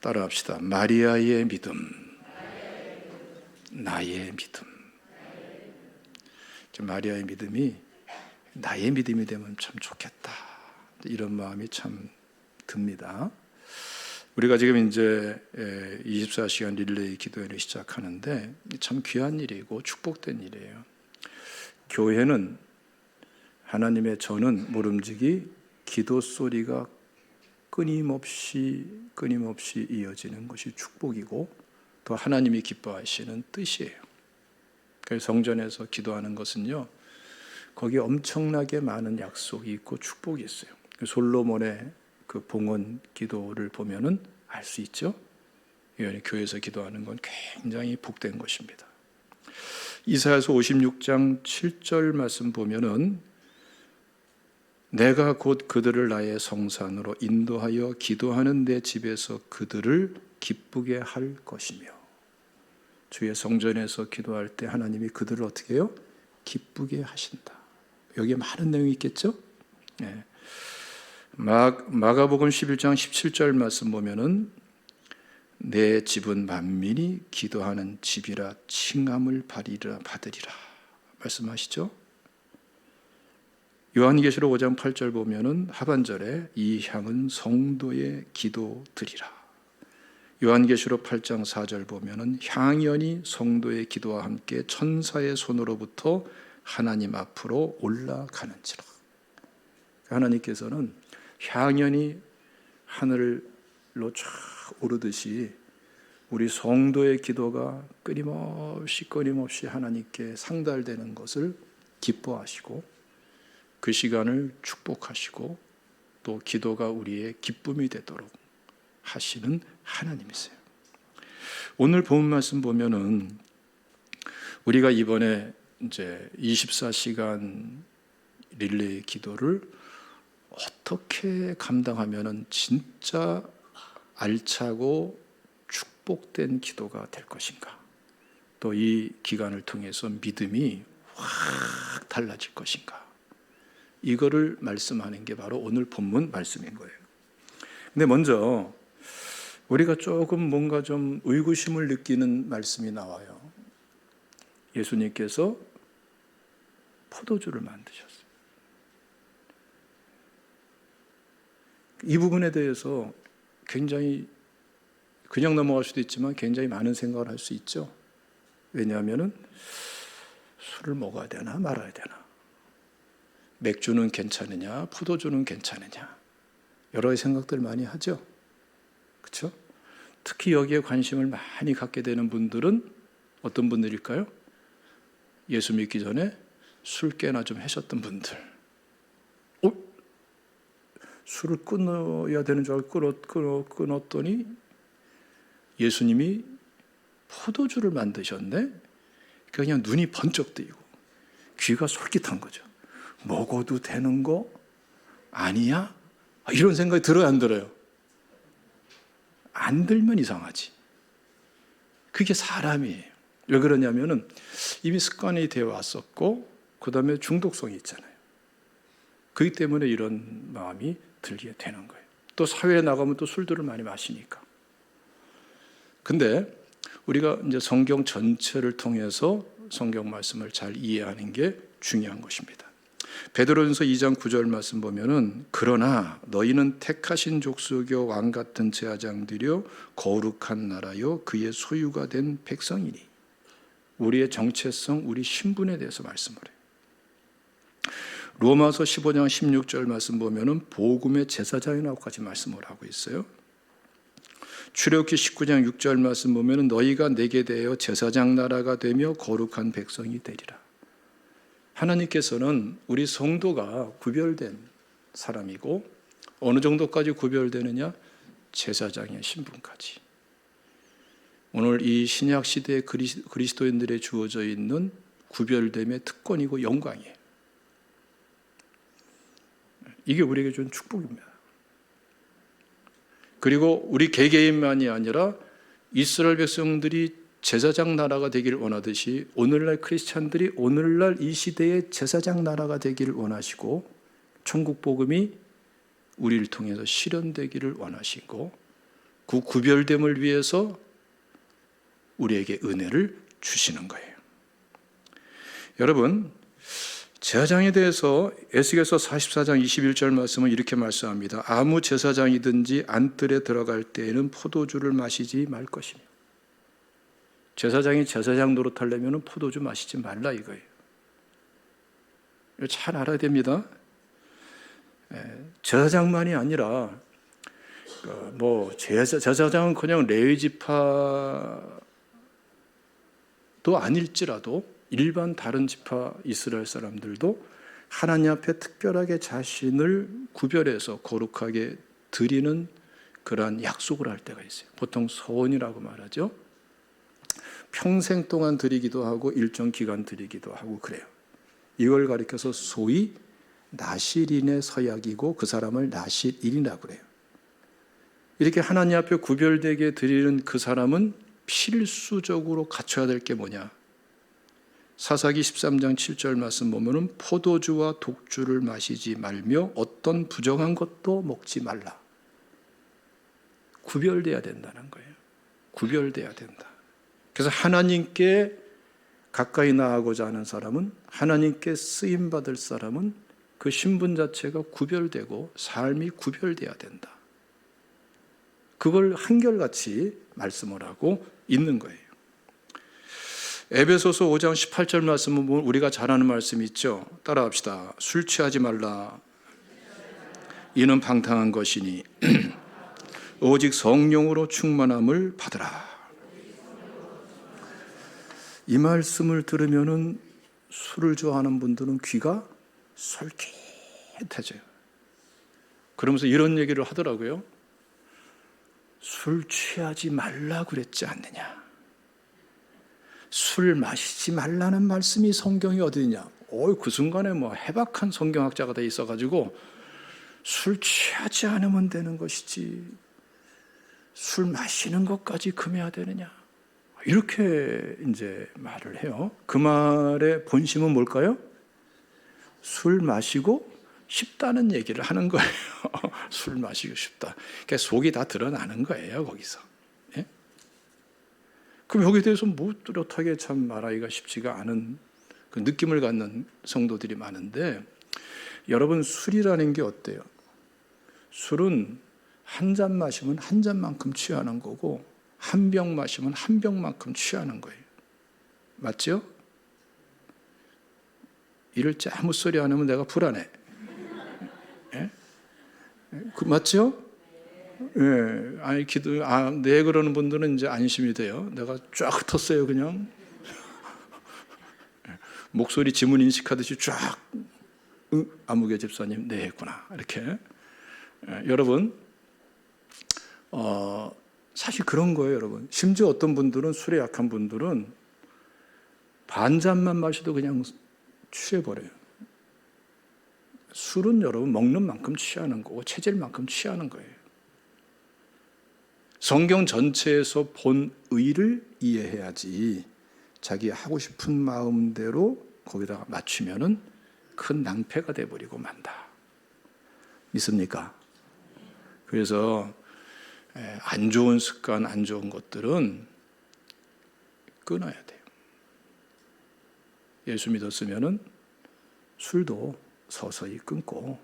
따라합시다. 마리아의 믿음, 나의 믿음. 마리아의 믿음이 나의 믿음이 되면 참 좋겠다, 이런 마음이 참 듭니다. 우리가 지금 이제 24시간 릴레이 기도회를 시작하는데 참 귀한 일이고 축복된 일이에요. 교회는 하나님의 저는 모름지기 기도 소리가 끊임없이 이어지는 것이 축복이고 또 하나님이 기뻐하시는 뜻이에요. 그래서 성전에서 기도하는 것은요, 거기에 엄청나게 많은 약속이 있고 축복이 있어요. 솔로몬의 그 봉헌 기도를 보면은 알 수 있죠. 교회에서 기도하는 건 굉장히 복된 것입니다. 이사야서 56장 7절 말씀 보면은 내가 곧 그들을 나의 성산으로 인도하여 기도하는 내 집에서 그들을 기쁘게 할 것이며, 주의 성전에서 기도할 때 하나님이 그들을 어떻게 해요? 기쁘게 하신다. 여기에 많은 내용이 있겠죠? 네. 마가복음 11장 17절 말씀 보면은 내 집은 만민이 기도하는 집이라 칭함을 받으리라 말씀하시죠? 요한계시록 5장 8절 보면은 하반절에 이 향은 성도의 기도드리라. 요한계시록 8장 4절 보면은 향연이 성도의 기도와 함께 천사의 손으로부터 하나님 앞으로 올라가는지라. 하나님께서는 향연이 하늘로 쫙 오르듯이 우리 성도의 기도가 끊임없이 하나님께 상달되는 것을 기뻐하시고 그 시간을 축복하시고 또 기도가 우리의 기쁨이 되도록 하시는 하나님이세요. 오늘 본 말씀 보면은 우리가 이번에 이제 24시간 릴레이 기도를 어떻게 감당하면은 진짜 알차고 축복된 기도가 될 것인가, 또 이 기간을 통해서 믿음이 확 달라질 것인가, 이거를 말씀하는 게 바로 오늘 본문 말씀인 거예요. 근데 먼저 우리가 조금 뭔가 좀 의구심을 느끼는 말씀이 나와요. 예수님께서 포도주를 만드셨어요. 이 부분에 대해서 굉장히 그냥 넘어갈 수도 있지만 굉장히 많은 생각을 할 수 있죠. 왜냐하면은 술을 먹어야 되나 말아야 되나, 맥주는 괜찮으냐 포도주는 괜찮으냐, 여러 가지 생각들 많이 하죠. 그렇죠? 특히 여기에 관심을 많이 갖게 되는 분들은 어떤 분들일까요? 예수 믿기 전에 술 깨나 좀 하셨던 분들. 술을 끊어야 되는 줄 알고 끊었더니 예수님이 포도주를 만드셨네? 그냥 눈이 번쩍 뜨이고 귀가 솔깃한 거죠. 먹어도 되는 거 아니야? 이런 생각이 들어요, 안 들어요? 안 들면 이상하지. 그게 사람이에요. 왜 그러냐면은 이미 습관이 되어 왔었고 그 다음에 중독성이 있잖아요. 그렇기 때문에 이런 마음이 들게 되는 거예요. 또 사회에 나가면 또 술들을 많이 마시니까. 근데 우리가 이제 성경 전체를 통해서 성경 말씀을 잘 이해하는 게 중요한 것입니다. 베드로전서 2장 9절 말씀 보면은 그러나 너희는 택하신 족속이요 왕 같은 제사장들이요 거룩한 나라요 그의 소유가 된 백성이니, 우리의 정체성, 우리 신분에 대해서 말씀을 해요. 로마서 15장 16절 말씀 보면은 복음의 제사장이라고까지 말씀을 하고 있어요. 출애굽기 19장 6절 말씀 보면은 너희가 내게 대하여 제사장 나라가 되며 거룩한 백성이 되리라. 하나님께서는 우리 성도가 구별된 사람이고, 어느 정도까지 구별되느냐? 제사장의 신분까지. 오늘 이 신약 시대의 그리스도인들에 주어져 있는 구별됨의 특권이고 영광이에요. 이게 우리에게 준 축복입니다. 그리고 우리 개개인만이 아니라 이스라엘 백성들이 제사장 나라가 되기를 원하듯이 오늘날 크리스찬들이 오늘날 이 시대의 제사장 나라가 되기를 원하시고, 천국 복음이 우리를 통해서 실현되기를 원하시고, 그 구별됨을 위해서 우리에게 은혜를 주시는 거예요. 여러분, 제사장에 대해서 에스겔서 44장 21절 말씀은 이렇게 말씀합니다. 아무 제사장이든지 안뜰에 들어갈 때에는 포도주를 마시지 말 것이며. 제사장이 제사장 노릇하려면 포도주 마시지 말라 이거예요. 이거 잘 알아야 됩니다. 제사장만이 아니라 제사장은 그냥 레위 지파도 아닐지라도 일반 다른 지파 이스라엘 사람들도 하나님 앞에 특별하게 자신을 구별해서 거룩하게 드리는 그러한 약속을 할 때가 있어요. 보통 서원이라고 말하죠. 평생 동안 드리기도 하고 일정 기간 드리기도 하고 그래요. 이걸 가리켜서 소위 나실인의 서약이고 그 사람을 나실인이라고 그래요. 이렇게 하나님 앞에 구별되게 드리는 그 사람은 필수적으로 갖춰야 될 게 뭐냐? 사사기 13장 7절 말씀 보면은 포도주와 독주를 마시지 말며 어떤 부정한 것도 먹지 말라. 구별돼야 된다는 거예요. 구별돼야 된다. 그래서 하나님께 가까이 나아가고자 하는 사람은, 하나님께 쓰임받을 사람은 그 신분 자체가 구별되고 삶이 구별돼야 된다. 그걸 한결같이 말씀을 하고 있는 거예요. 에베소서 5장 18절 말씀은 우리가 잘 아는 말씀이 있죠. 따라합시다. 술 취하지 말라. 이는 방탕한 것이니 오직 성령으로 충만함을 받으라. 이 말씀을 들으면은 술을 좋아하는 분들은 귀가 솔깃해져요. 그러면서 이런 얘기를 하더라고요. 술 취하지 말라 그랬지 않느냐. 술 마시지 말라는 말씀이 성경이 어디 있냐. 그 순간에 해박한 성경학자가 돼 있어가지고 술 취하지 않으면 되는 것이지 술 마시는 것까지 금해야 되느냐. 이렇게 이제 말을 해요. 그 말의 본심은 뭘까요? 술 마시고 싶다는 얘기를 하는 거예요. 술 마시고 싶다. 그러니까 속이 다 드러나는 거예요, 거기서. 예? 그럼 여기에 대해서 뚜렷하게 참 말하기가 쉽지가 않은 그 느낌을 갖는 성도들이 많은데, 여러분, 술이라는 게 어때요? 술은 한 잔 마시면 한 잔만큼 취하는 거고, 한 병 마시면 한 병만큼 취하는 거예요. 맞죠? 이럴 때 아무 소리 안 하면 내가 불안해. 예? 맞죠? 예. 아니, 네, 그러는 분들은 이제 안심이 돼요. 내가 쫙 텄어요, 그냥. 목소리 지문 인식하듯이 쫙. 아무개 집사님, 네, 했구나. 이렇게. 여러분, 사실 그런 거예요, 여러분. 심지어 어떤 분들은, 술에 약한 분들은 반 잔만 마셔도 그냥 취해버려요. 술은 여러분 먹는 만큼 취하는 거고 체질 만큼 취하는 거예요. 성경 전체에서 본 의를 이해해야지 자기 하고 싶은 마음대로 거기다가 맞추면은 큰 낭패가 돼버리고 만다. 믿습니까? 그래서 안 좋은 습관, 안 좋은 것들은 끊어야 돼요. 예수 믿었으면은 술도 서서히 끊고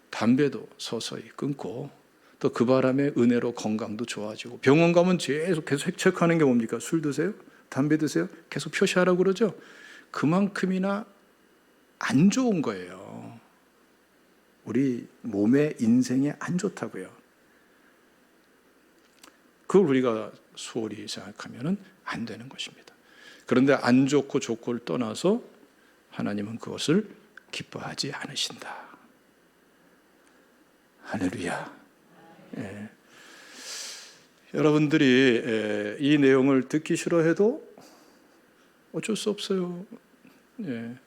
담배도 서서히 끊고 또 그 바람에 은혜로 건강도 좋아지고 병원 가면 계속 체크하는 게 뭡니까? 술 드세요? 담배 드세요? 계속 표시하라고 그러죠? 그만큼이나 안 좋은 거예요. 우리 몸에 인생에 안 좋다고요. 그걸 우리가 소홀히 생각하면 안 되는 것입니다. 그런데 안 좋고 좋고를 떠나서 하나님은 그것을 기뻐하지 않으신다. 할렐루야. 예. 여러분들이 이 내용을 듣기 싫어해도 어쩔 수 없어요. 예.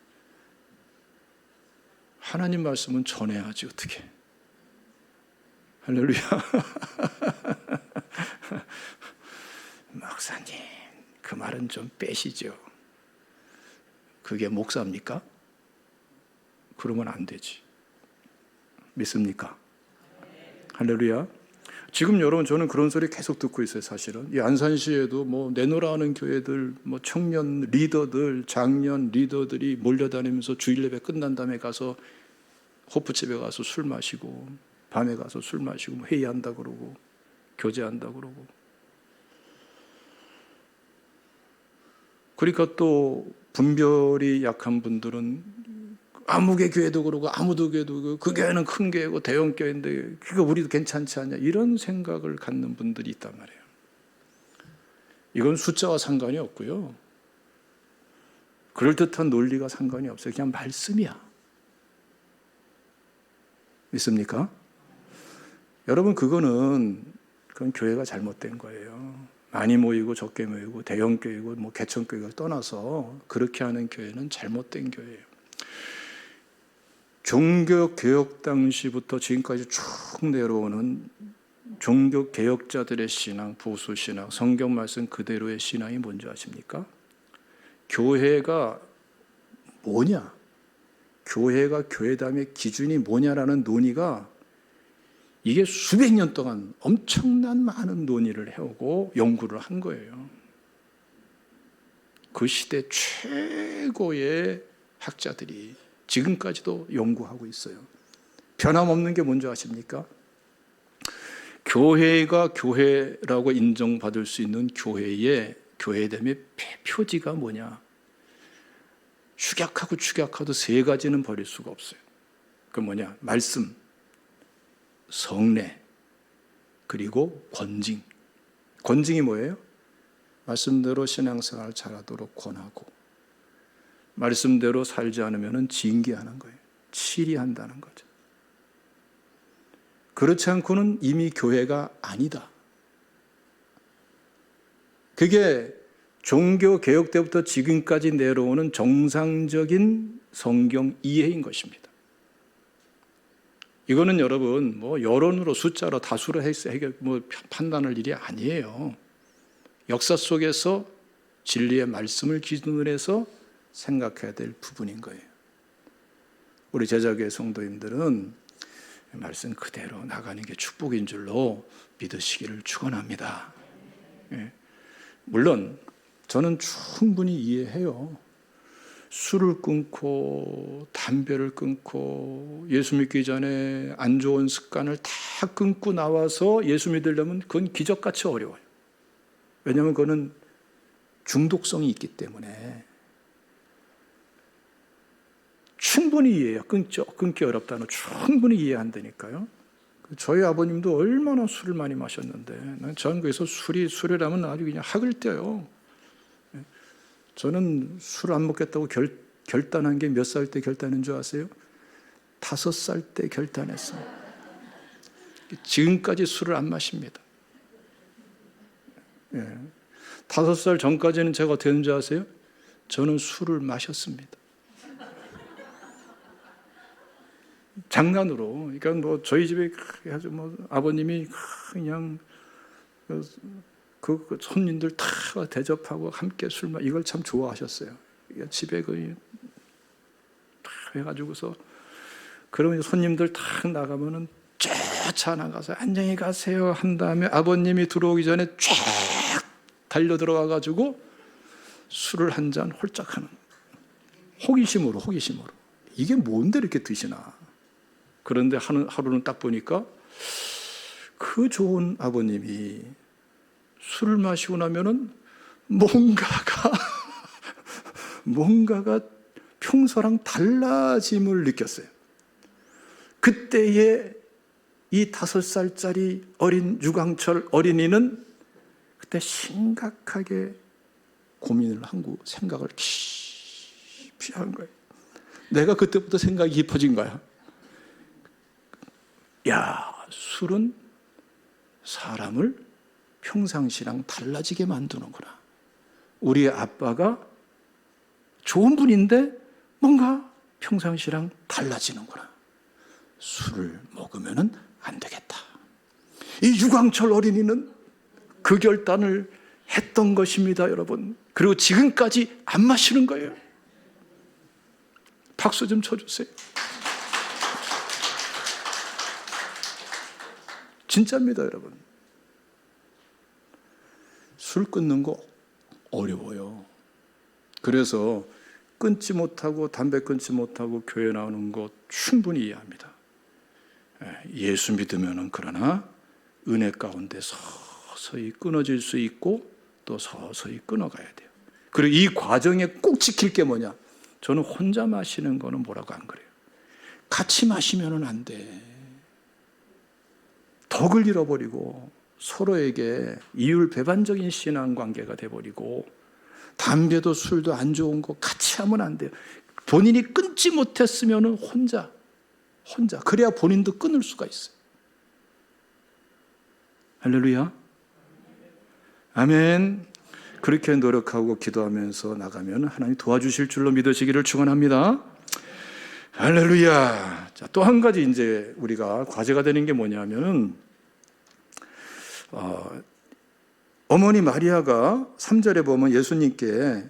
하나님 말씀은 전해야지 어떻게. 할렐루야. 목사님, 그 말은 좀 빼시죠. 그게 목사입니까? 그러면 안 되지. 믿습니까? 할렐루야. 지금 여러분 저는 그런 소리 계속 듣고 있어요. 사실은 이 안산시에도 뭐 내노라 하는 교회들, 뭐 청년 리더들, 장년 리더들이 몰려다니면서 주일 예배 끝난 다음에 가서 호프집에 가서 술 마시고, 밤에 가서 술 마시고 뭐 회의한다 그러고 교제한다 그러고. 그러니까 또 분별이 약한 분들은 아무개 교회도 그러고 아무도 교회도 그러고 그 교회는 큰 교회고 대형 교회인데 그거 우리도 괜찮지 않냐, 이런 생각을 갖는 분들이 있단 말이에요. 이건 숫자와 상관이 없고요, 그럴듯한 논리가 상관이 없어요. 그냥 말씀이야. 믿습니까? 여러분, 그건 교회가 잘못된 거예요. 많이 모이고 적게 모이고 대형 교회고 뭐 개척 교회를 떠나서 그렇게 하는 교회는 잘못된 교회예요. 종교 개혁 당시부터 지금까지 쭉 내려오는 종교 개혁자들의 신앙, 보수 신앙, 성경 말씀 그대로의 신앙이 뭔지 아십니까? 교회가 뭐냐? 교회가 교회담의 기준이 뭐냐라는 논의가 이게 수백 년 동안 엄청난 많은 논의를 해오고 연구를 한 거예요. 그 시대 최고의 학자들이 지금까지도 연구하고 있어요. 변함없는 게 뭔지 아십니까? 교회가 교회라고 인정받을 수 있는 교회의 교회됨의 표지가 뭐냐? 축약하고 세 가지는 버릴 수가 없어요. 그 뭐냐? 말씀, 성례, 그리고 권징. 권징이 뭐예요? 말씀대로 신앙생활 잘하도록 권하고, 말씀대로 살지 않으면 징계하는 거예요. 치리한다는 거죠. 그렇지 않고는 이미 교회가 아니다. 그게 종교 개혁 때부터 지금까지 내려오는 정상적인 성경 이해인 것입니다. 이거는 여러분 뭐 여론으로 숫자로 다수로 판단할 일이 아니에요. 역사 속에서 진리의 말씀을 기준으로 해서 생각해야 될 부분인 거예요. 우리 제자교회 성도님들은 말씀 그대로 나가는 게 축복인 줄로 믿으시기를 축원합니다. 예. 물론 저는 충분히 이해해요. 술을 끊고 담배를 끊고 예수 믿기 전에 안 좋은 습관을 다 끊고 나와서 예수 믿으려면 그건 기적같이 어려워요. 왜냐하면 그거는 중독성이 있기 때문에. 충분히 이해해요. 끊기 어렵다는 충분히 이해한다니까요. 저희 아버님도 얼마나 술을 많이 마셨는데 저는 그래서 술이라면 아주 그냥 학을 떼요. 저는 술 안 먹겠다고 결단한 게 몇 살 때 결단한 줄 아세요? 5살 때 결단했어요. 지금까지 술을 안 마십니다. 5살 전까지는 제가 어떻게 했는지 아세요? 저는 술을 마셨습니다. 장난으로. 그러니까 뭐 저희 집에 아주 뭐 아버님이 그냥 그 손님들 다 대접하고 함께 술 마, 이걸 참 좋아하셨어요. 집에 거의 다 해가지고서 그러면 손님들 다 나가면은 쫙 나가서 안녕히 가세요 한 다음에 아버님이 들어오기 전에 쫙 달려 들어와가지고 술을 한 잔 홀짝 하는, 호기심으로. 이게 뭔데 이렇게 드시나. 그런데 하루는 딱 보니까 그 좋은 아버님이 술을 마시고 나면은 뭔가가 평소랑 달라짐을 느꼈어요. 그때의 이 5살짜리 어린 유광철 어린이는 그때 심각하게 고민을 하고 생각을 깊이 한 거예요. 내가 그때부터 생각이 깊어진 거야. 야, 술은 사람을 평상시랑 달라지게 만드는구나. 우리 아빠가 좋은 분인데 뭔가 평상시랑 달라지는구나. 술을 먹으면 안 되겠다. 이 유광철 어린이는 그 결단을 했던 것입니다, 여러분. 그리고 지금까지 안 마시는 거예요. 박수 좀 쳐주세요. 진짜입니다, 여러분. 술 끊는 거 어려워요. 그래서 끊지 못하고 담배 끊지 못하고 교회 나오는 거 충분히 이해합니다. 예수 믿으면은 그러나 은혜 가운데 서서히 끊어질 수 있고 또 서서히 끊어가야 돼요. 그리고 이 과정에 꼭 지킬 게 뭐냐? 저는 혼자 마시는 거는 뭐라고 안 그래요. 같이 마시면은 안 돼. 덕을 잃어버리고 서로에게 이율배반적인 신앙관계가 돼버리고 담배도 술도 안 좋은 거 같이 하면 안 돼요. 본인이 끊지 못했으면 혼자 그래야 본인도 끊을 수가 있어요. 할렐루야. 아멘. 그렇게 노력하고 기도하면서 나가면 하나님 도와주실 줄로 믿으시기를 축원합니다. 할렐루야. 자, 또 한 가지 이제 우리가 과제가 되는 게 뭐냐면은 어머니 마리아가 3절에 보면 예수님께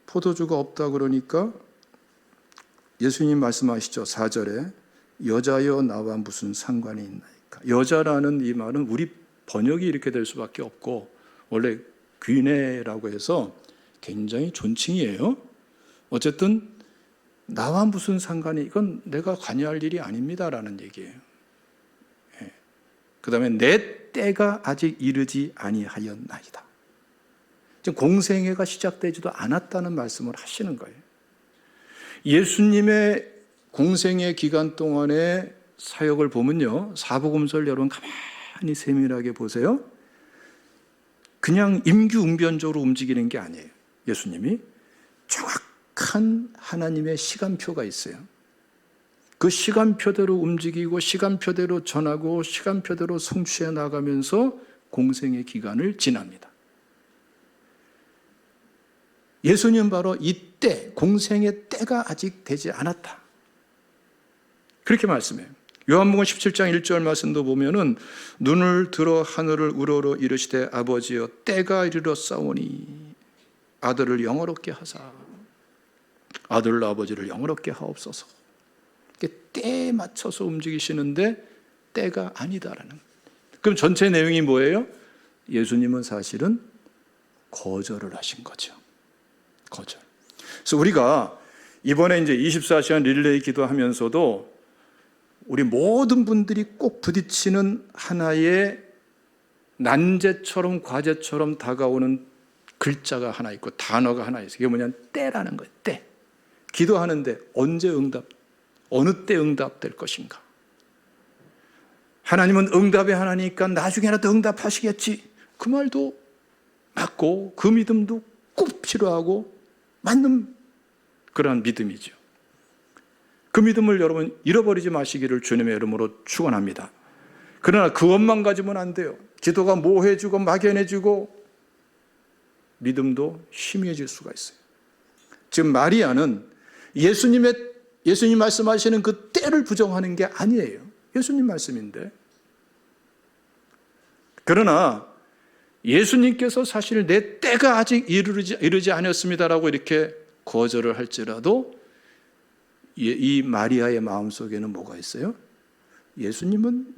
포도주가 없다 그러니까 예수님 말씀하시죠. 4절에 여자여 나와 무슨 상관이 있나이까. 여자라는 이 말은 우리 번역이 이렇게 될 수밖에 없고 원래 귀내라고 해서 굉장히 존칭이에요. 어쨌든 나와 무슨 상관이, 이건 내가 관여할 일이 아닙니다라는 얘기예요. 그 다음에 내 때가 아직 이르지 아니하였나이다. 지금 공생애가 시작되지도 않았다는 말씀을 하시는 거예요. 예수님의 공생애 기간 동안의 사역을 보면요, 사복음서를 여러분 가만히 세밀하게 보세요. 그냥 임기응변적으로 움직이는 게 아니에요. 예수님이 정확한 하나님의 시간표가 있어요. 그 시간표대로 움직이고 시간표대로 전하고 시간표대로 성취해 나가면서 공생의 기간을 지납니다. 예수님은 바로 이때 공생의 때가 아직 되지 않았다, 그렇게 말씀해요. 요한복음 17장 1절 말씀도 보면은 눈을 들어 하늘을 우러러 이르시되 아버지여 때가 이르렀사오니 아들을 영화롭게 하사 아들로 아버지를 영화롭게 하옵소서. 때에 맞춰서 움직이시는데 때가 아니다라는. 그럼 전체 내용이 뭐예요? 예수님은 사실은 거절을 하신 거죠. 거절. 그래서 우리가 이번에 이제 24시간 릴레이 기도하면서도 우리 모든 분들이 꼭 부딪히는 하나의 난제처럼 과제처럼 다가오는 글자가 하나 있고 단어가 하나 있어요. 이게 뭐냐면 때라는 거예요. 때. 기도하는데 언제 어느 때 응답될 것인가? 하나님은 응답의 하나니까 나중에라도 응답하시겠지. 그 말도 맞고 그 믿음도 꼭 필요하고 맞는 그러한 믿음이죠. 그 믿음을 여러분 잃어버리지 마시기를 주님의 이름으로 축원합니다. 그러나 그것만 가지면 안 돼요. 기도가 모호해지고 막연해지고 믿음도 희미해질 수가 있어요. 지금 마리아는 예수님 말씀하시는 그 때를 부정하는 게 아니에요. 예수님 말씀인데. 그러나 예수님께서 사실 내 때가 아직 이르지 않았습니다라고 이렇게 거절을 할지라도 이 마리아의 마음속에는 뭐가 있어요? 예수님은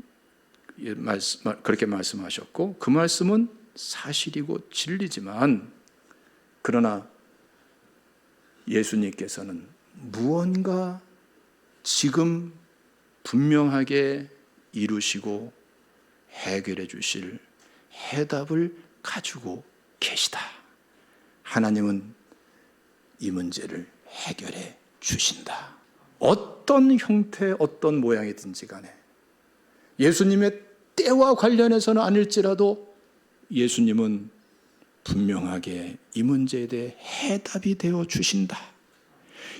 그렇게 말씀하셨고 그 말씀은 사실이고 진리지만 그러나 예수님께서는 무언가 지금 분명하게 이루시고 해결해 주실 해답을 가지고 계시다. 하나님은 이 문제를 해결해 주신다. 어떤 형태, 어떤 모양이든지 간에 예수님의 때와 관련해서는 아닐지라도 예수님은 분명하게 이 문제에 대해 해답이 되어 주신다.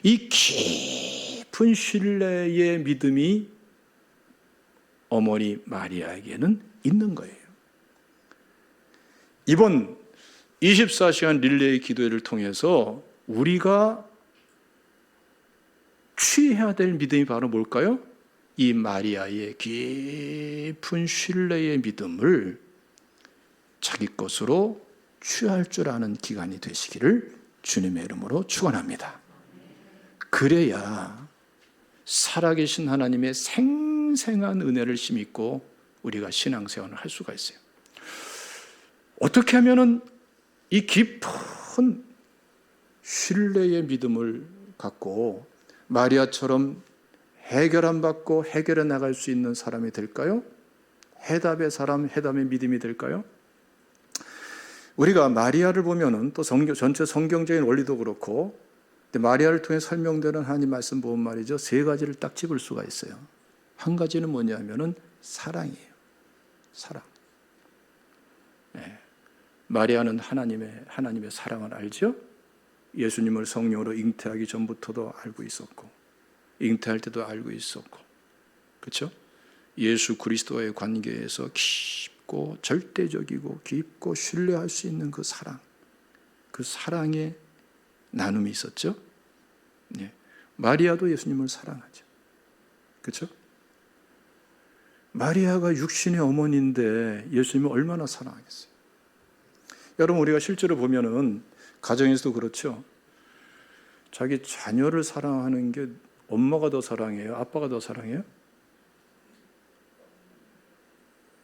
이 깊은 신뢰의 믿음이 어머니 마리아에게는 있는 거예요. 이번 24시간 릴레이 기도회를 통해서 우리가 취해야 될 믿음이 바로 뭘까요? 이 마리아의 깊은 신뢰의 믿음을 자기 것으로 취할 줄 아는 기간이 되시기를 주님의 이름으로 축원합니다. 그래야 살아계신 하나님의 생생한 은혜를 힘입고 우리가 신앙생활을 할 수가 있어요. 어떻게 하면은 이 깊은 신뢰의 믿음을 갖고 마리아처럼 해결 안 받고 해결해 나갈 수 있는 사람이 될까요? 해답의 사람, 해답의 믿음이 될까요? 우리가 마리아를 보면은 또 전체 성경적인 원리도 그렇고, 근데 마리아를 통해 설명되는 하나님 말씀 보면 말이죠, 세 가지를 딱 집을 수가 있어요. 한 가지는 뭐냐면은 사랑이에요. 사랑. 네. 마리아는 하나님의 사랑을 알죠? 예수님을 성령으로 잉태하기 전부터도 알고 있었고, 잉태할 때도 알고 있었고, 그렇죠? 예수 그리스도와의 관계에서 깊고 절대적이고 깊고 신뢰할 수 있는 그 사랑, 그 사랑의 나눔이 있었죠. 네. 마리아도 예수님을 사랑하죠. 그렇죠? 마리아가 육신의 어머니인데 예수님을 얼마나 사랑하겠어요? 여러분, 우리가 실제로 보면은 가정에서도 그렇죠. 자기 자녀를 사랑하는 게 엄마가 더 사랑해요? 아빠가 더 사랑해요?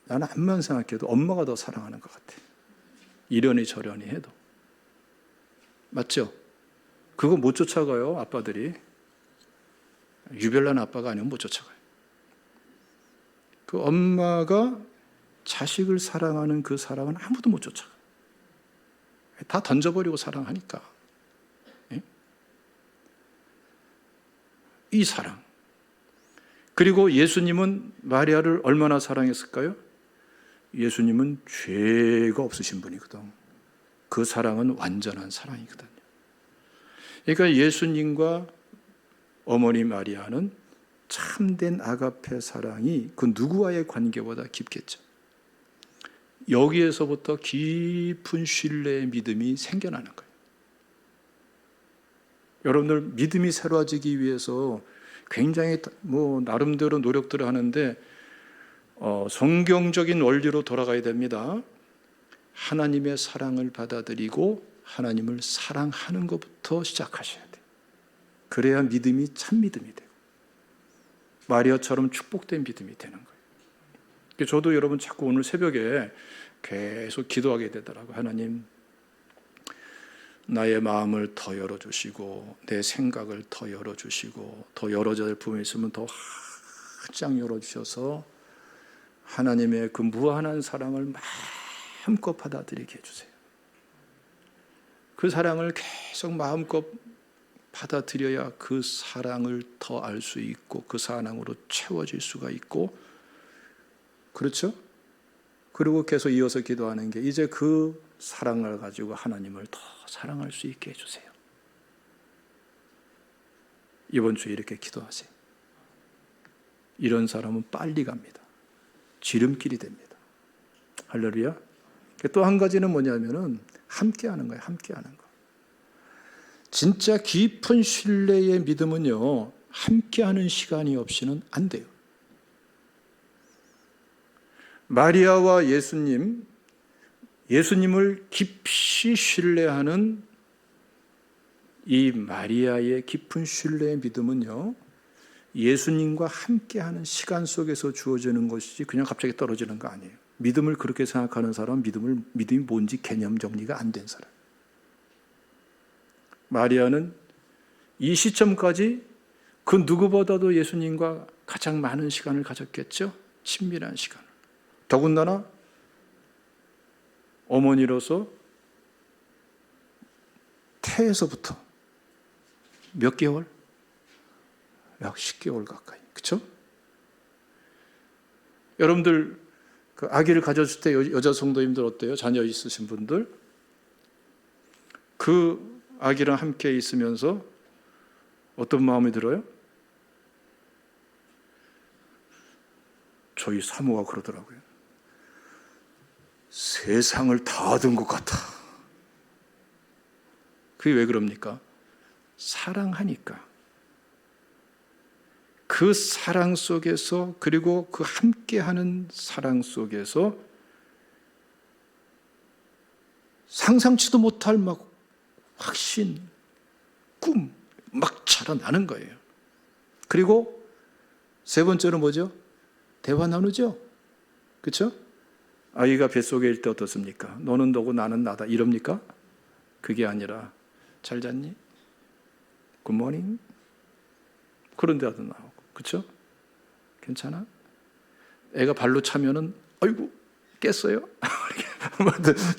나는 암만 생각해도 엄마가 더 사랑하는 것 같아. 이러니 저러니 해도. 맞죠? 그거 못 쫓아가요, 아빠들이. 유별난 아빠가 아니면 못 쫓아가요. 그 엄마가 자식을 사랑하는 그 사랑은 아무도 못 쫓아가요. 다 던져버리고 사랑하니까. 이 사랑. 그리고 예수님은 마리아를 얼마나 사랑했을까요? 예수님은 죄가 없으신 분이거든. 그 사랑은 완전한 사랑이거든요. 그러니까 예수님과 어머니 마리아는 참된 아가페 사랑이 그 누구와의 관계보다 깊겠죠. 여기에서부터 깊은 신뢰의 믿음이 생겨나는 거예요. 여러분들, 믿음이 새로워지기 위해서 굉장히 나름대로 노력들을 하는데 성경적인 원리로 돌아가야 됩니다. 하나님의 사랑을 받아들이고 하나님을 사랑하는 것부터 시작하셔야 돼요. 그래야 믿음이 참 믿음이 되고 마리아처럼 축복된 믿음이 되는 거예요. 저도 여러분 자꾸 오늘 새벽에 계속 기도하게 되더라고요. 하나님, 나의 마음을 더 열어주시고 내 생각을 더 열어주시고 더 열어져야 될 부분이 있으면 더 활짝 열어주셔서 하나님의 그 무한한 사랑을 마음껏 받아들이게 해주세요. 그 사랑을 계속 마음껏 받아들여야 그 사랑을 더 알 수 있고 그 사랑으로 채워질 수가 있고, 그렇죠? 그리고 계속 이어서 기도하는 게 이제 그 사랑을 가지고 하나님을 더 사랑할 수 있게 해주세요. 이번 주에 이렇게 기도하세요. 이런 사람은 빨리 갑니다. 지름길이 됩니다. 할렐루야. 또 한 가지는 뭐냐면은 함께하는 거예요. 함께하는 거. 진짜 깊은 신뢰의 믿음은요, 함께하는 시간이 없이는 안 돼요. 마리아와 예수님을 깊이 신뢰하는 이 마리아의 깊은 신뢰의 믿음은요, 예수님과 함께하는 시간 속에서 주어지는 것이지 그냥 갑자기 떨어지는 거 아니에요. 믿음을 그렇게 생각하는 사람은 믿음이 뭔지 개념 정리가 안 된 사람. 마리아는 이 시점까지 그 누구보다도 예수님과 가장 많은 시간을 가졌겠죠. 친밀한 시간을. 더군다나 어머니로서 태에서부터 몇 개월? 약 10개월 가까이. 그렇죠? 여러분들 그 아기를 가졌을 때 여자 성도님들 어때요? 자녀 있으신 분들? 그 아기랑 함께 있으면서 어떤 마음이 들어요? 저희 사모가 그러더라고요. 세상을 다 얻은 것 같아. 그게 왜 그럽니까? 사랑하니까. 그 사랑 속에서, 그리고 그 함께하는 사랑 속에서 상상치도 못할 막 확신, 꿈 막 자라나는 거예요. 그리고 세 번째는 뭐죠? 대화 나누죠. 그렇죠? 아이가 뱃속에 있을 때 어떻습니까? 너는 너고 나는 나다 이럽니까? 그게 아니라 잘 잤니? 굿모닝? 그런 데도 나오고, 그렇죠? 괜찮아? 애가 발로 차면은 아이고 깼어요?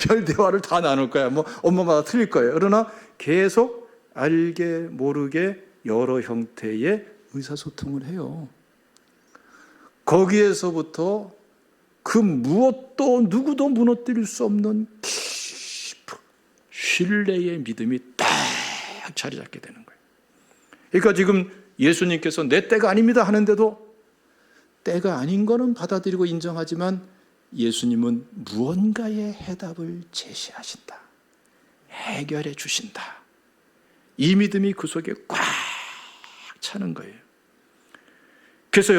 별 대화를 다 나눌 거야. 뭐 엄마마다 틀릴 거예요. 그러나 계속 알게 모르게 여러 형태의 의사소통을 해요. 거기에서부터 그 무엇도 누구도 무너뜨릴 수 없는 깊은 신뢰의 믿음이 딱 자리 잡게 되는 거예요. 그러니까 지금 예수님께서 내 때가 아닙니다 하는데도 때가 아닌 거는 받아들이고 인정하지만 예수님은 무언가의 해답을 제시하신다. 해결해 주신다. 이 믿음이 그 속에 꽉 차는 거예요. 그래서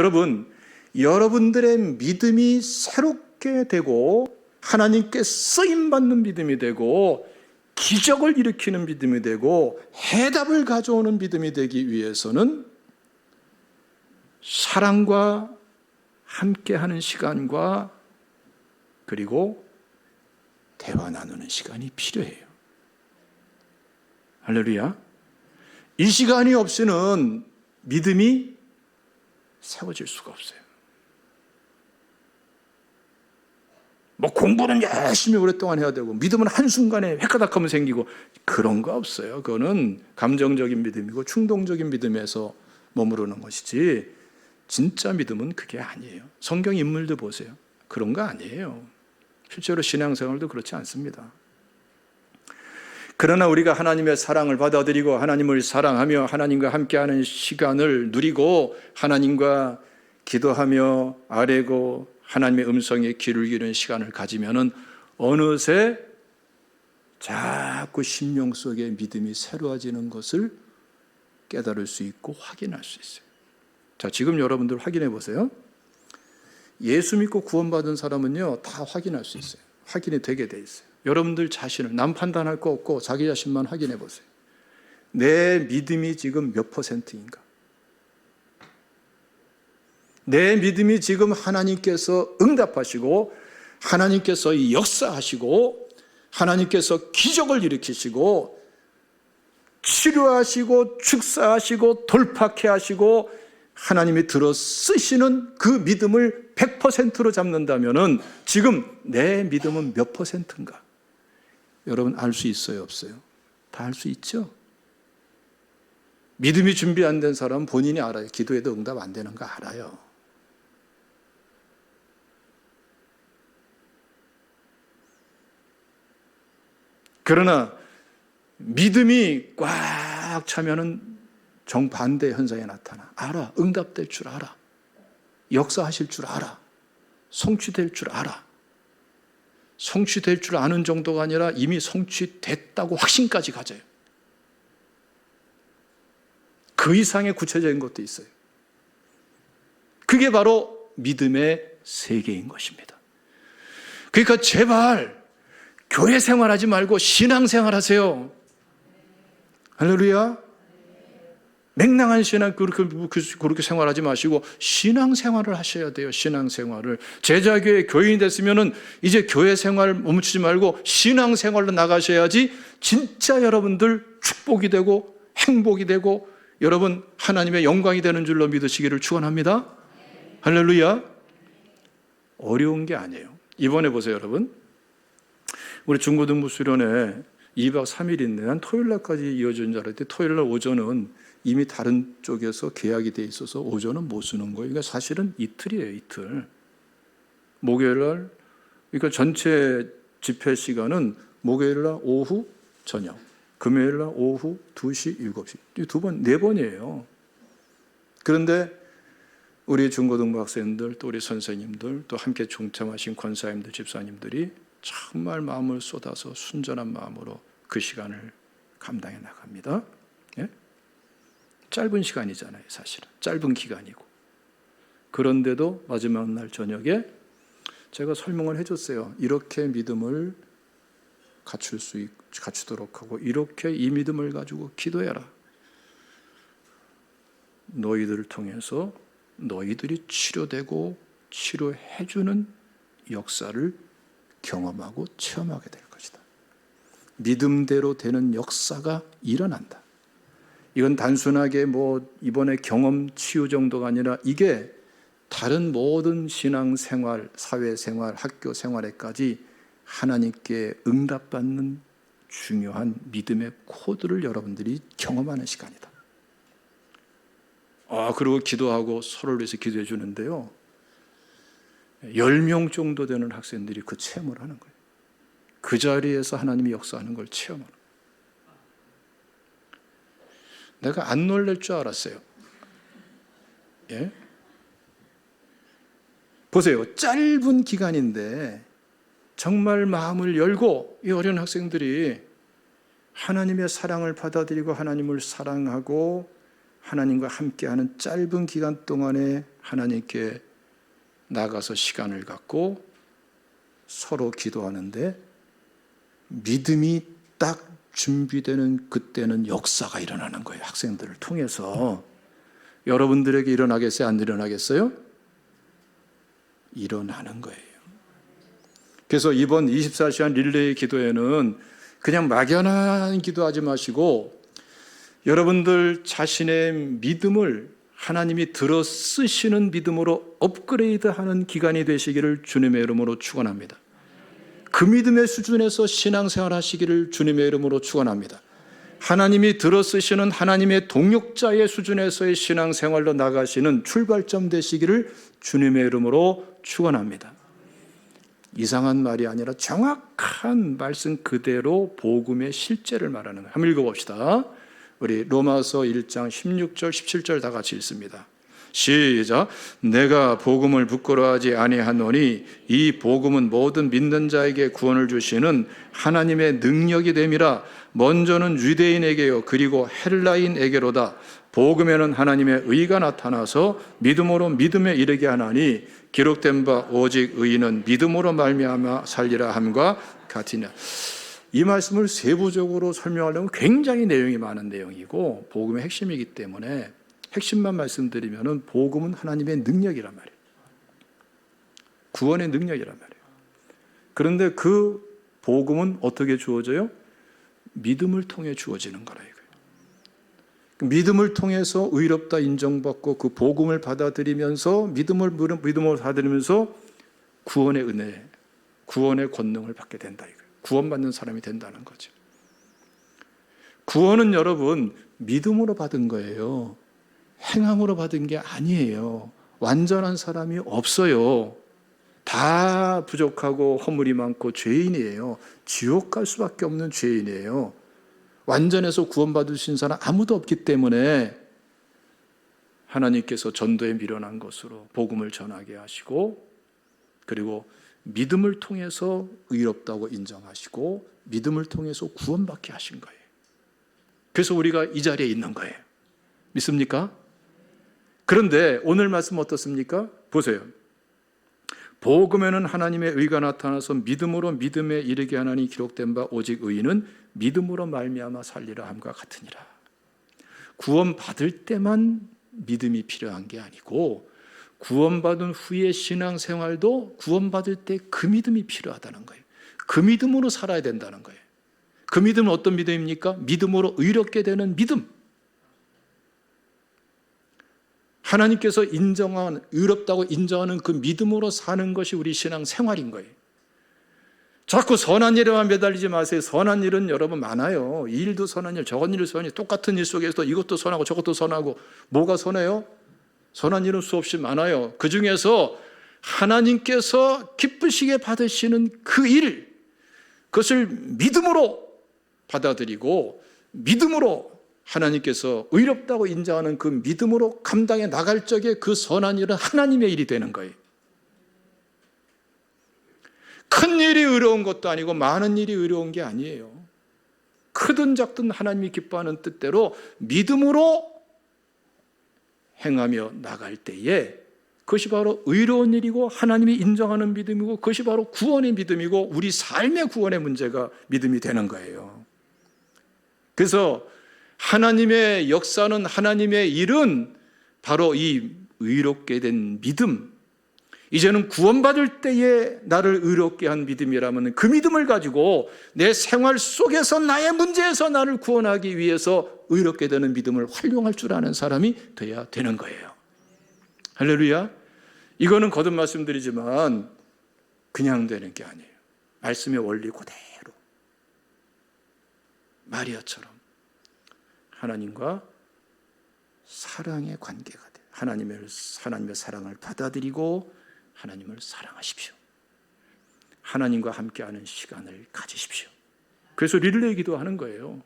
여러분들의 믿음이 새롭게 되고 하나님께 쓰임받는 믿음이 되고 기적을 일으키는 믿음이 되고 해답을 가져오는 믿음이 되기 위해서는 사랑과 함께하는 시간과 그리고 대화 나누는 시간이 필요해요. 할렐루야. 이 시간이 없이는 믿음이 세워질 수가 없어요. 뭐 공부는 열심히 오랫동안 해야 되고 믿음은 한순간에 획가닥하면 생기고 그런 거 없어요. 그거는 감정적인 믿음이고 충동적인 믿음에서 머무르는 것이지 진짜 믿음은 그게 아니에요. 성경 인물들 보세요. 그런 거 아니에요. 실제로 신앙생활도 그렇지 않습니다. 그러나 우리가 하나님의 사랑을 받아들이고 하나님을 사랑하며 하나님과 함께하는 시간을 누리고 하나님과 기도하며 아뢰고 하나님의 음성에 귀를 기울이는 시간을 가지면은 어느새 자꾸 심령 속에 믿음이 새로워지는 것을 깨달을 수 있고 확인할 수 있어요. 자, 지금 여러분들 확인해 보세요. 예수 믿고 구원받은 사람은요, 다 확인할 수 있어요. 확인이 되게 돼 있어요. 여러분들 자신을 남 판단할 거 없고 자기 자신만 확인해 보세요. 내 믿음이 지금 몇 %인가? 내 믿음이 지금 하나님께서 응답하시고 하나님께서 역사하시고 하나님께서 기적을 일으키시고 치료하시고 축사하시고 돌파케 하시고 하나님이 들어 쓰시는 그 믿음을 100%로 잡는다면은 지금 내 믿음은 몇 %인가? 여러분 알 수 있어요, 없어요? 다 알 수 있죠? 믿음이 준비 안 된 사람은 본인이 알아요. 기도해도 응답 안 되는 거 알아요. 그러나 믿음이 꽉 차면은 정반대 현상이 나타나. 알아. 응답될 줄 알아. 역사하실 줄 알아. 성취될 줄 알아. 성취될 줄 아는 정도가 아니라 이미 성취됐다고 확신까지 가져요. 그 이상의 구체적인 것도 있어요. 그게 바로 믿음의 세계인 것입니다. 그러니까 제발 교회 생활하지 말고 신앙생활 하세요. 할렐루야. 맹랑한 신앙 그렇게 생활하지 마시고 신앙생활을 하셔야 돼요. 신앙생활을. 제자교회 교인이 됐으면은 이제 교회 생활 멈추지 말고 신앙생활로 나가셔야지 진짜 여러분들 축복이 되고 행복이 되고 여러분 하나님의 영광이 되는 줄로 믿으시기를 축원합니다. 할렐루야. 어려운 게 아니에요. 이번에 보세요, 여러분. 우리 중고등부 수련회 2박 3일인데 난 토요일 날까지 이어지는 줄 알았더니 토요일 날 오전은 이미 다른 쪽에서 계약이 돼 있어서 오전은 못 쓰는 거예요. 그러니까 사실은 이틀이에요, 이틀. 목요일 날, 그러니까 전체 집회 시간은 목요일 날 오후, 저녁. 금요일 날 오후 2시, 7시. 두 번, 네 번이에요. 그런데 우리 중고등부 학생들, 또 우리 선생님들, 또 함께 중참하신 권사님들, 집사님들이 정말 마음을 쏟아서 순전한 마음으로 그 시간을 감당해 나갑니다. 예? 짧은 시간이잖아요, 사실은. 짧은 기간이고. 그런데도 마지막 날 저녁에 제가 설명을 해줬어요. 이렇게 믿음을 갖추도록 하고 이렇게 이 믿음을 가지고 기도해라. 너희들을 통해서 너희들이 치료되고 치료해주는 역사를 경험하고 체험하게 될 것이다. 믿음대로 되는 역사가 일어난다. 이건 단순하게 이번에 경험 치유 정도가 아니라 이게 다른 모든 신앙생활, 사회생활, 학교생활에까지 하나님께 응답받는 중요한 믿음의 코드를 여러분들이 경험하는 시간이다. 그리고 기도하고 서로를 위해서 기도해 주는데요, 10명 정도 되는 학생들이 그 체험을 하는 거예요. 그 자리에서 하나님이 역사하는 걸 체험하는 거예요. 내가 안 놀랄 줄 알았어요. 예? 보세요. 짧은 기간인데 정말 마음을 열고 이 어린 학생들이 하나님의 사랑을 받아들이고 하나님을 사랑하고 하나님과 함께하는 짧은 기간 동안에 하나님께 나가서 시간을 갖고 서로 기도하는데 믿음이 딱 준비되는 그때는 역사가 일어나는 거예요. 학생들을 통해서. 여러분들에게 일어나겠어요? 안 일어나겠어요? 일어나는 거예요. 그래서 이번 24시간 릴레이 기도에는 그냥 막연한 기도하지 마시고 여러분들 자신의 믿음을 하나님이 들어 쓰시는 믿음으로 업그레이드하는 기간이 되시기를 주님의 이름으로 축원합니다. 그 믿음의 수준에서 신앙생활 하시기를 주님의 이름으로 축원합니다. 하나님이 들어 쓰시는 하나님의 동역자의 수준에서의 신앙생활로 나가시는 출발점 되시기를 주님의 이름으로 축원합니다. 이상한 말이 아니라 정확한 말씀 그대로 복음의 실제를 말하는 거예요. 한번 읽어봅시다. 우리 로마서 1장 16절 17절 다 같이 읽습니다. 시작. 내가 복음을 부끄러워하지 아니하노니 이 복음은 모든 믿는 자에게 구원을 주시는 하나님의 능력이 됨이라. 먼저는 유대인에게요 그리고 헬라인에게로다. 복음에는 하나님의 의가 나타나서 믿음으로 믿음에 이르게 하나니 기록된 바 오직 의인은 믿음으로 말미암아 살리라 함과 같으냐. 이 말씀을 세부적으로 설명하려면 굉장히 내용이 많은 내용이고 복음의 핵심이기 때문에 핵심만 말씀드리면 복음은 하나님의 능력이란 말이에요. 구원의 능력이란 말이에요. 그런데 그 복음은 어떻게 주어져요? 믿음을 통해 주어지는 거라 이거예요. 믿음을 통해서 의롭다 인정받고 그 복음을 받아들이면서 믿음을 받아들이면서 구원의 은혜, 구원의 권능을 받게 된다 이거예요. 구원받는 사람이 된다는 거죠. 구원은 여러분 믿음으로 받은 거예요. 행함으로 받은 게 아니에요. 완전한 사람이 없어요. 다 부족하고 허물이 많고 죄인이에요. 지옥 갈 수밖에 없는 죄인이에요. 완전해서 구원받으신 사람 아무도 없기 때문에 하나님께서 전도에 미련한 것으로 복음을 전하게 하시고 그리고 믿음을 통해서 의롭다고 인정하시고 믿음을 통해서 구원받게 하신 거예요. 그래서 우리가 이 자리에 있는 거예요. 믿습니까? 그런데 오늘 말씀 어떻습니까? 보세요. 복음에는 하나님의 의가 나타나서 믿음으로 믿음에 이르게 하나니 기록된 바 오직 의인은 믿음으로 말미암아 살리라 함과 같으니라. 구원받을 때만 믿음이 필요한 게 아니고 구원받은 후의 신앙생활도 구원받을 때 그 믿음이 필요하다는 거예요. 그 믿음으로 살아야 된다는 거예요. 그 믿음은 어떤 믿음입니까? 믿음으로 의롭게 되는 믿음. 하나님께서 인정한, 의롭다고 인정하는 그 믿음으로 사는 것이 우리 신앙생활인 거예요. 자꾸 선한 일에만 매달리지 마세요. 선한 일은 여러분 많아요. 이 일도 선한 일, 저건 일도 선한 일, 똑같은 일 속에서 이것도 선하고 저것도 선하고 뭐가 선해요? 선한 일은 수없이 많아요. 그 중에서 하나님께서 기쁘시게 받으시는 그 일, 그것을 믿음으로 받아들이고 믿음으로 하나님께서 의롭다고 인정하는 그 믿음으로 감당해 나갈 적에 그 선한 일은 하나님의 일이 되는 거예요. 큰 일이 의로운 것도 아니고 많은 일이 의로운 게 아니에요. 크든 작든 하나님이 기뻐하는 뜻대로 믿음으로 행하며 나갈 때에 그것이 바로 의로운 일이고 하나님이 인정하는 믿음이고 그것이 바로 구원의 믿음이고 우리 삶의 구원의 문제가 믿음이 되는 거예요. 그래서 하나님의 역사는 하나님의 일은 바로 이 의롭게 된 믿음, 이제는 구원받을 때에 나를 의롭게 한 믿음이라면 그 믿음을 가지고 내 생활 속에서 나의 문제에서 나를 구원하기 위해서 의롭게 되는 믿음을 활용할 줄 아는 사람이 돼야 되는 거예요. 할렐루야. 이거는 거듭 말씀드리지만 그냥 되는 게 아니에요. 말씀의 원리 그대로 마리아처럼 하나님과 사랑의 관계가 돼요. 하나님의 사랑을 받아들이고 하나님을 사랑하십시오. 하나님과 함께하는 시간을 가지십시오. 그래서 릴레이 기도하는 거예요.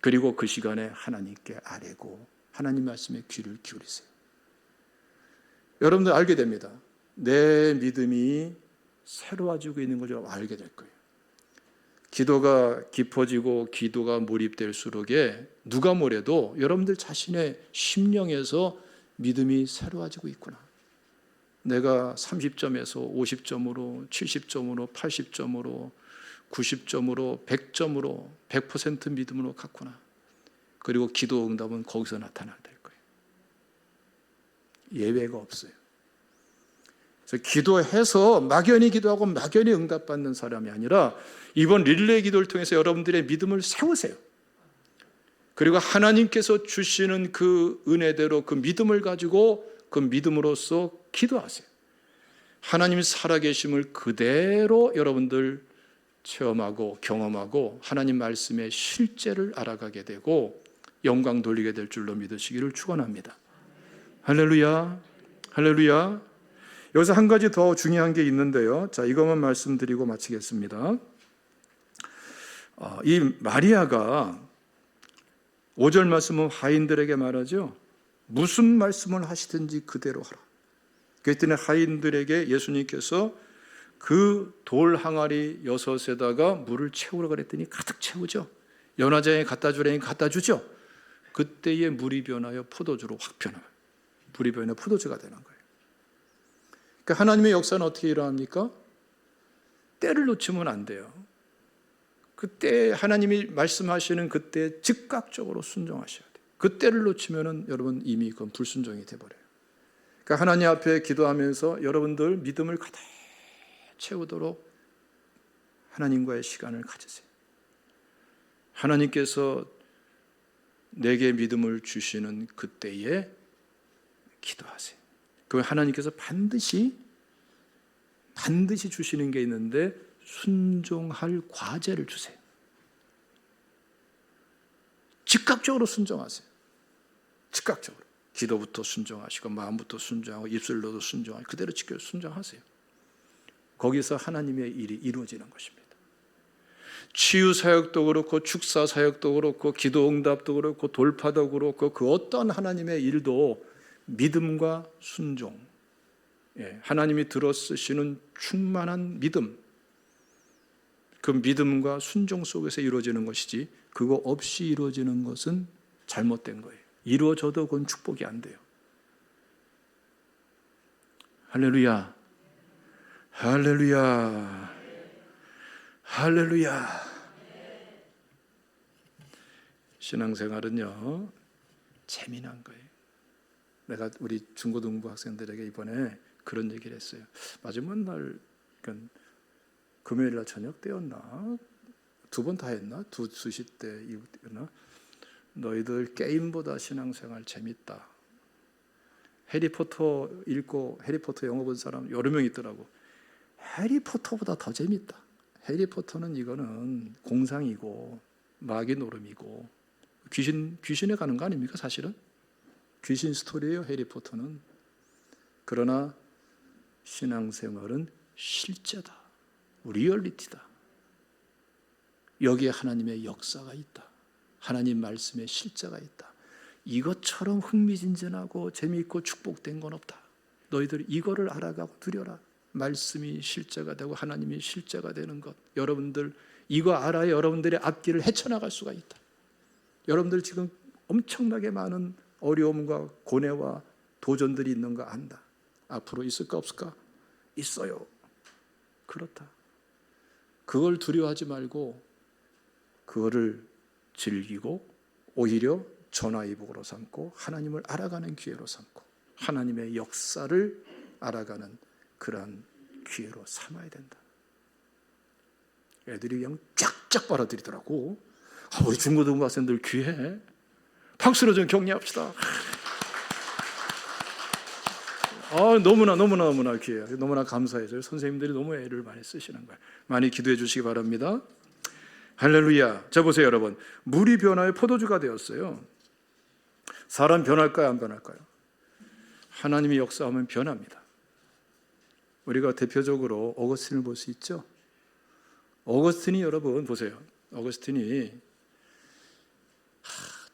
그리고 그 시간에 하나님께 아뢰고 하나님 말씀에 귀를 기울이세요. 여러분들 알게 됩니다. 내 믿음이 새로워지고 있는 걸 알게 될 거예요. 기도가 깊어지고 기도가 몰입될수록에 누가 뭐래도 여러분들 자신의 심령에서 믿음이 새로워지고 있구나. 내가 30점에서 50점으로 70점으로 80점으로 90점으로 100점으로 100% 믿음으로 갔구나. 그리고 기도 응답은 거기서 나타나야 될 거예요. 예외가 없어요. 그래서 기도해서 막연히 기도하고 막연히 응답받는 사람이 아니라 이번 릴레이 기도를 통해서 여러분들의 믿음을 세우세요. 그리고 하나님께서 주시는 그 은혜대로 그 믿음을 가지고 그 믿음으로써 기도하세요. 하나님이 살아계심을 그대로 여러분들 체험하고 경험하고 하나님 말씀의 실제를 알아가게 되고 영광 돌리게 될 줄로 믿으시기를 축원합니다. 할렐루야. 할렐루야. 여기서 한 가지 더 중요한 게 있는데요. 자, 이것만 말씀드리고 마치겠습니다. 이 마리아가 5절 말씀은 하인들에게 말하죠. 무슨 말씀을 하시든지 그대로 하라. 그랬더니 하인들에게 예수님께서 그 돌 항아리 6에다가 물을 채우라 그랬더니 가득 채우죠. 연화장에 갖다 주라니 갖다 주죠. 그때에 물이 변하여 포도주로 확 변해요. 물이 변해 포도주가 되는 거예요. 그러니까 하나님의 역사는 어떻게 일어납니까? 때를 놓치면 안 돼요. 그때 하나님이 말씀하시는 그때 즉각적으로 순종하셔야 돼요. 그때를 놓치면은 여러분 이미 그건 불순종이 돼버려요. 그러니까 하나님 앞에 기도하면서 여러분들 믿음을 가득 채우도록 하나님과의 시간을 가지세요. 하나님께서 내게 믿음을 주시는 그때에 기도하세요. 그 하나님께서 반드시 주시는 게 있는데 순종할 과제를 주세요. 즉각적으로 순종하세요. 즉각적으로. 기도부터 순종하시고 마음부터 순종하고 입술로도 순종하고 그대로 지켜 순종하세요. 거기서 하나님의 일이 이루어지는 것입니다. 치유 사역도 그렇고 축사 사역도 그렇고 기도 응답도 그렇고 돌파도 그렇고 그 어떤 하나님의 일도 믿음과 순종, 하나님이 들어 쓰시는 충만한 믿음, 그 믿음과 순종 속에서 이루어지는 것이지 그거 없이 이루어지는 것은 잘못된 거예요. 이루어져도 그건 축복이 안 돼요. 할렐루야. 할렐루야. 할렐루야. 신앙생활은요 재미난 거예요. 내가 우리 중고등부 학생들에게 이번에 그런 얘기를 했어요. 마지막 날 금요일 날 저녁 때였나? 2번 다 했나? 2시 때였나? 너희들 게임보다 신앙생활 재밌다. 해리포터 읽고 해리포터 영어 본 사람 여러 명 있더라고. 해리포터보다 더 재밌다. 해리포터는 이거는 공상이고 마귀 노름이고 귀신에 가는 거 아닙니까 사실은? 귀신 스토리예요 해리포터는. 그러나 신앙생활은 실제다. 리얼리티다. 여기에 하나님의 역사가 있다. 하나님 말씀의 실제가 있다. 이것처럼 흥미진진하고 재미있고 축복된 건 없다. 너희들 이거를 알아가고 누려라. 말씀이 실제가 되고 하나님이 실제가 되는 것. 여러분들 이거 알아야 여러분들의 앞길을 헤쳐나갈 수가 있다. 여러분들 지금 엄청나게 많은 어려움과 고뇌와 도전들이 있는 거 안다. 앞으로 있을까 없을까? 있어요. 그렇다. 그걸 두려워하지 말고 그거를 즐기고 오히려 전화위복으로 삼고 하나님을 알아가는 기회로 삼고 하나님의 역사를 알아가는 그러한 기회로 삼아야 된다. 애들이 그냥 쫙쫙 빨아들이더라고. 우리 중고등부 학생들 귀해. 박수로 좀 격려합시다. 너무나 귀해요. 너무나 감사해요. 선생님들이 너무 애를 많이 쓰시는 거예요. 많이 기도해 주시기 바랍니다. 할렐루야. 자, 보세요, 여러분. 물이 변화해 포도주가 되었어요. 사람 변할까요, 안 변할까요? 하나님이 역사하면 변합니다. 우리가 대표적으로 어거스틴을 볼 수 있죠. 어거스틴이, 여러분 보세요. 어거스틴이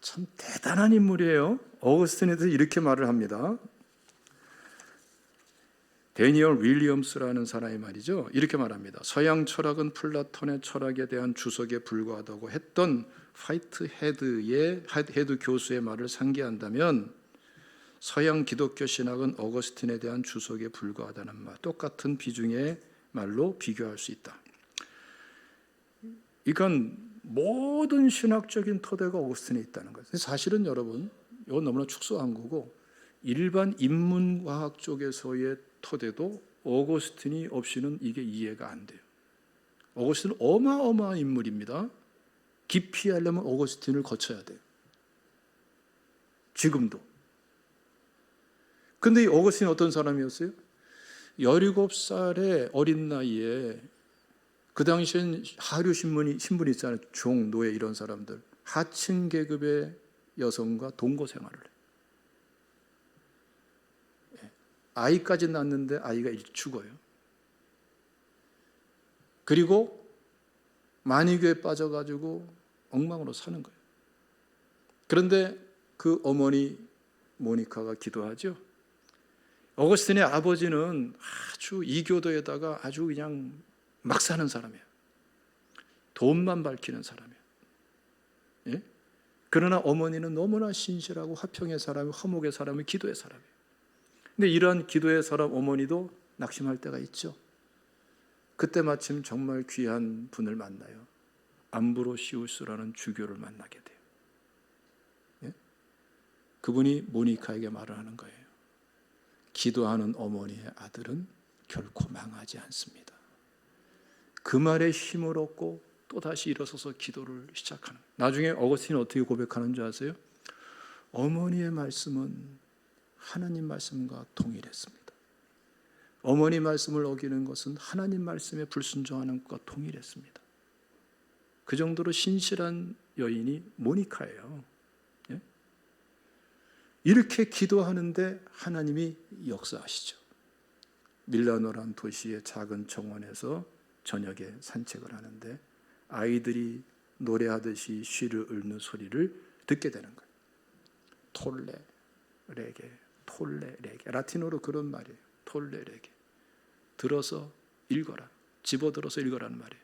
참 대단한 인물이에요. 어거스틴에 대해서 이렇게 말을 합니다. 데니얼 윌리엄스라는 사람이 말이죠. 이렇게 말합니다. 서양 철학은 플라톤의 철학에 대한 주석에 불과하다고 했던 헤드 교수의 말을 상기한다면 서양 기독교 신학은 어거스틴에 대한 주석에 불과하다는 말, 똑같은 비중의 말로 비교할 수 있다. 그러니까 모든 신학적인 토대가 어거스틴에 있다는 거예요. 사실은 여러분, 이건 너무나 축소한 거고 일반 인문과학 쪽에서의 토대도 어거스틴이 없이는 이게 이해가 안 돼요. 어거스틴은 어마어마한 인물입니다. 깊이 하려면 어거스틴을 거쳐야 돼요. 지금도. 근데 이 어거스틴이 어떤 사람이었어요? 17살의 어린 나이에 그 당시엔 하류 신분이 있잖아요. 종, 노예 이런 사람들. 하층 계급의 여성과 동거 생활을 해요. 아이까지 낳았는데 아이가 일찍 죽어요. 그리고 만이교에 빠져가지고 엉망으로 사는 거예요. 그런데 그 어머니 모니카가 기도하죠. 어거스틴의 아버지는 아주 이교도에다가 아주 그냥 막 사는 사람이에요. 돈만 밝히는 사람이에요. 예? 그러나 어머니는 너무나 신실하고 화평의 사람이, 화목의 사람이, 기도의 사람이에요. 근데 이러한 기도의 사람 어머니도 낙심할 때가 있죠. 그때 마침 정말 귀한 분을 만나요. 암브로시우스라는 주교를 만나게 돼요. 예? 그분이 모니카에게 말을 하는 거예요. 기도하는 어머니의 아들은 결코 망하지 않습니다. 그 말에 힘을 얻고 또다시 일어서서 기도를 시작하는 거예요. 나중에 어거스틴이 어떻게 고백하는 줄 아세요? 어머니의 말씀은 하나님 말씀과 동일했습니다. 어머니 말씀을 어기는 것은 하나님 말씀에 불순종하는 것과 동일했습니다. 그 정도로 신실한 여인이 모니카예요. 예? 이렇게 기도하는데 하나님이 역사하시죠. 밀라노라는 도시의 작은 정원에서 저녁에 산책을 하는데 아이들이 노래하듯이 시를 읊는 소리를 듣게 되는 거예요. 톨레 레게, 톨레 레게. 라틴어로 그런 말이에요. 톨레 레게. 들어서 읽어라. 집어들어서 읽어라는 말이에요.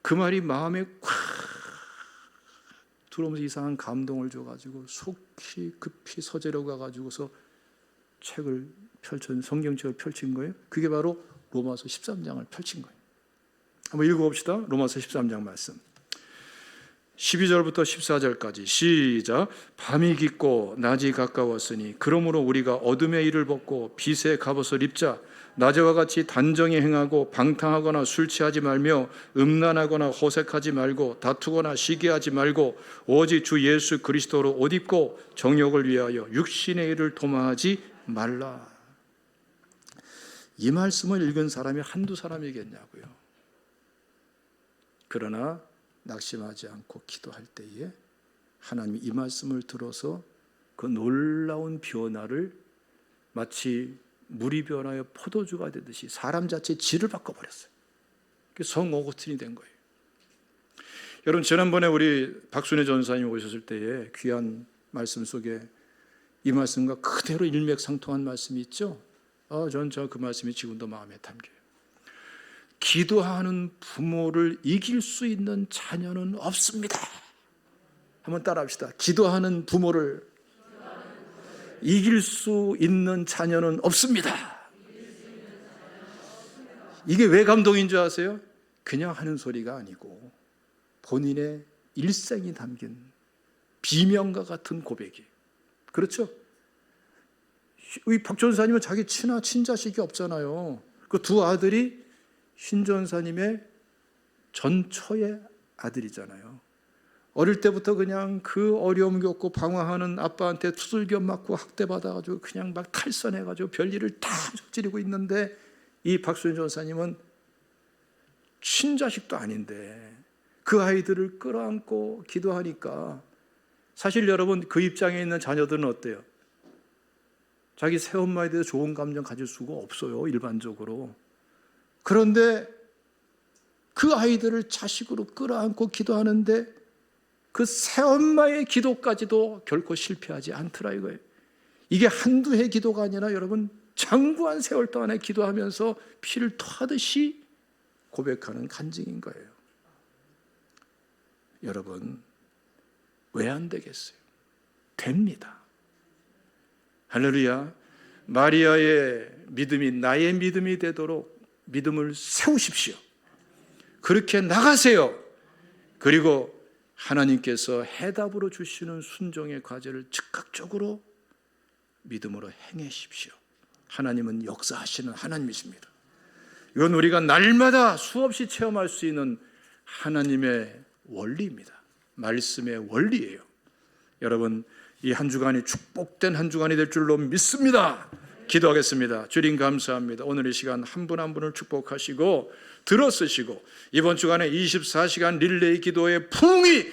그 말이 마음에 콱 들어오면서 이상한 감동을 줘가지고 속히 급히 서재로 가가지고서 책을 성경책을 펼친 거예요. 그게 바로 로마서 13장을 펼친 거예요. 한번 읽어봅시다. 로마서 13장 말씀. 12절부터 14절까지 시작. 밤이 깊고 낮이 가까웠으니 그러므로 우리가 어둠의 일을 벗고 빛의 갑옷을 입자. 낮에와 같이 단정히 행하고 방탕하거나 술 취하지 말며 음란하거나 호색하지 말고 다투거나 시기하지 말고 오직 주 예수 그리스도로 옷 입고 정욕을 위하여 육신의 일을 도모하지 말라. 이 말씀을 읽은 사람이 한두 사람이겠냐고요. 그러나 낙심하지 않고 기도할 때에 하나님이 이 말씀을 들어서 그 놀라운 변화를 마치 물이 변하여 포도주가 되듯이 사람 자체의 질을 바꿔버렸어요. 성 어거스틴이 된 거예요. 여러분, 지난번에 우리 박순애 전사님이 오셨을 때에 귀한 말씀 속에 이 말씀과 그대로 일맥상통한 말씀이 있죠. 저는 그 말씀이 지금도 마음에 담겨요. 기도하는 부모를 이길 수 있는 자녀는 없습니다. 한번 따라합시다. 기도하는 부모를 이길 수 있는 자녀는 없습니다. 이게 왜 감동인 줄 아세요? 그냥 하는 소리가 아니고 본인의 일생이 담긴 비명과 같은 고백이에요. 그렇죠? 이 박 전사님은 자기 친자식이 없잖아요. 그 두 아들이 신 전사님의 전처의 아들이잖아요. 어릴 때부터 그냥 그 어려움 겪고 방황하는 아빠한테 두들겨 맞고 학대받아가지고 그냥 막 탈선해가지고 별일을 다 저지르고 있는데 이 박순 전사님은 친자식도 아닌데 그 아이들을 끌어안고 기도하니까 사실 여러분 그 입장에 있는 자녀들은 어때요? 자기 새엄마에 대해서 좋은 감정 가질 수가 없어요, 일반적으로. 그런데 그 아이들을 자식으로 끌어안고 기도하는데 그 새엄마의 기도까지도 결코 실패하지 않더라 이거예요. 이게 한두 해 기도가 아니라 여러분 장구한 세월 동안에 기도하면서 피를 토하듯이 고백하는 간증인 거예요. 여러분 왜 안 되겠어요? 됩니다. 할렐루야. 마리아의 믿음이 나의 믿음이 되도록 믿음을 세우십시오. 그렇게 나가세요. 그리고 하나님께서 해답으로 주시는 순종의 과제를 즉각적으로 믿음으로 행하십시오. 하나님은 역사하시는 하나님이십니다. 이건 우리가 날마다 수없이 체험할 수 있는 하나님의 원리입니다. 말씀의 원리예요. 여러분 이 한 주간이 축복된 한 주간이 될 줄로 믿습니다. 기도하겠습니다. 주님 감사합니다. 오늘 이 시간 한 분 한 분을 축복하시고 들어쓰시고 이번 주간에 24시간 릴레이 기도의 풍이